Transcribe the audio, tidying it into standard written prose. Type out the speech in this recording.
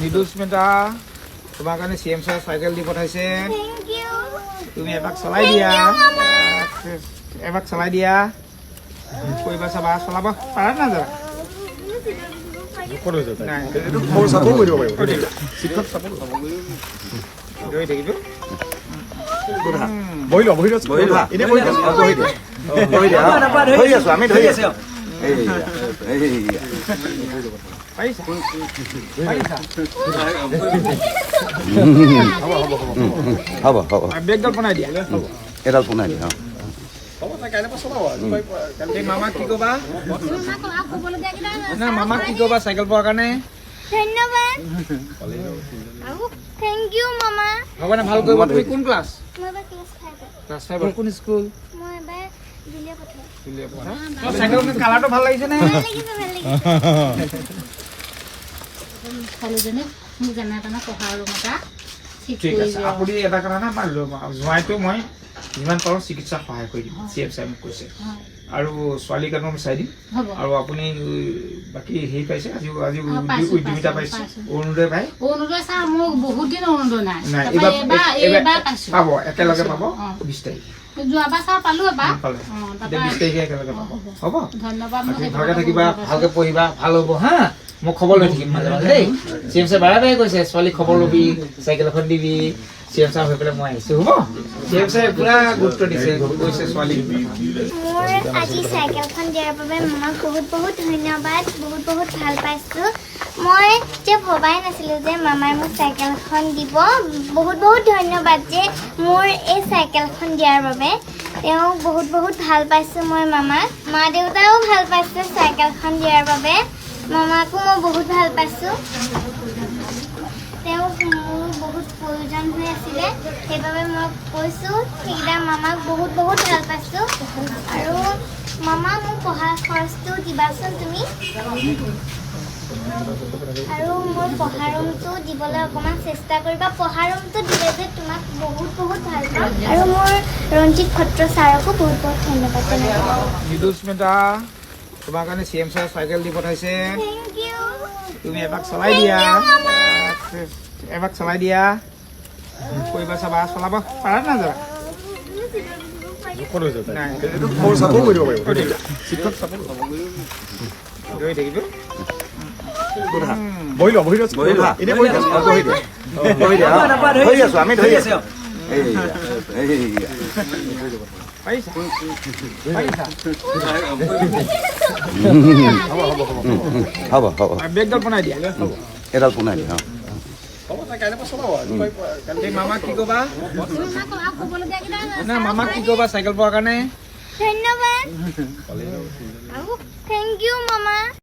নিদুস্মিতা তোমাৰ কাৰণে CM sir cycle দি পঠাইছে Thank you. তুমি এবাক চলাই দিয়া এবাক চলাই দিয়া কৰিবা চাবা চলাব পাৰা না যাবা নাই ৰৈ থাকিব আমি ধৰি আছো পাৰিছা হ'ব হ'ব বেগডাল বনাই দিয়া এডাল বনাই দিয়া মামাক কি ক'বা না মামাক কি ক'বা চাইকেল পোৱাৰ কাৰণে ধন্যবাদ। Thank you, Mama. ভগৱানে ভাল কৰিব তুমি কোন ক্লাছ মই এবাৰ class 5 ত। ক্লাছ 5 কোন স্কুল মই এবাৰ দিলীয় পথাৰ। চাইকেলখন কালাৰটো ভাল লাগিছে নে ভাল লাগিছে, ভাল লাগিছে। ছোৱালীজনী মোক যেনে তেনে পঢ়াৰ ৰুম এটা ঠিক ঠিক কৰি আছে দিয়ক। আপুনি এটা কথা না আমাৰ জোঁৱাইটো মই যিমান পাৰোঁ চিকিৎসাত সহায় কৰি দিম CM ছাৰে মোক কৈছে হয়, আৰু ছোৱালীৰ কাৰণেও মই চাই দিম হ'ব। আৰু আপুনি বাকী হেৰি পাইছে আজি পাইছো, উদ্যমিতা পাইছে পাইছো। অৰুণোদয় পায় অৰুণোদয় ছাৰ মোক বহুত দিন অৰুণোদয় নাই নাই তাৰপৰা এইবাৰ এইবাৰ পাইছো পাব একেলগে পাব অ। 20 তাৰিখ যোৱাবাৰ ছাৰ পালো এবাৰ পালে অ, এতিয়া তাৰপৰা 20 তাৰিখে একেলগে পাব হ'ব ধন্যবাদ মোক তুমি সেইটো ভালকে কাৰণে থাকিবা বহুত ভালকে পঢ়িবা ভাল হ'ব হা মই খবৰ লৈ থাকিম মাজে মাজে দেই CM ছাৰ বাৰে বাৰে কৈছে ছোৱালী খবৰ ল'বি চাইকেল এখন দিবি CM ছাৰ হৈ পেলাই মই আহিছো হ'ব CM ছাৰে পুৰা গুৰুত্ব দিছে কৈছে ছোৱালী মোৰ আজি চাইকেলখন দিয়াৰ বাবে মামাক বহুত বহুত ধন্যবাদ। বহুত বহুত ভাল পাইছোঁ। মই যে ভবাই নাছিলোঁ যে মামাই মোক চাইকেলখন দিব। বহুত বহুত ধন্যবাদ যে মোৰ এই চাইকেলখন দিয়াৰ বাবে। তেওঁক বহুত বহুত ভাল পাইছোঁ মই মামাক। মা দেউতাও ভাল পাইছে চাইকেলখন দিয়াৰ বাবে। মামাকো মই বহুত ভাল পাইছোঁ। তেওঁক মোৰ বহুত প্ৰয়োজন হৈ আছিলে সেইবাবে মই কৈছোঁ সেইকেইটা মামাক বহুত বহুত ভাল পাইছোঁ আৰু মামা মোক পঢ়া খৰচটো দিবাচোন তুমি আৰু মোৰ পঢ়া ৰুমটো দিবলৈ অকণমান চেষ্টা কৰিবা। পঢ়া ৰুমটো দিলে যে তোমাক বহুত বহুত ভাল পাম আৰু মোৰ ৰঞ্জিত ভট্ট ছাৰকো বহুত বহুত ধন্যবাদ জনাইছোঁ। নিদুস্মিতা তোমাৰ কাৰণে CM ছাৰ চাইকেল দি পঠাইছে Thank you. তুমি এবাক চলাই দিয়া এবাক চলাই দিয়া কৰিবা চাবা চলাব পাৰা না যাবা নাই ৰৈ থাকিব ধৰি আছো আমি ধৰি আছো পাৰিছা পাৰিছা হ'ব হ'ব বেগডাল বনাই দিয়া এডাল বনাই দিয়া মামাক কি ক'বা না মামাক কি ক'বা চাইকেল পোৱাৰ কাৰণে ধন্যবাদ। Thank you, Mama.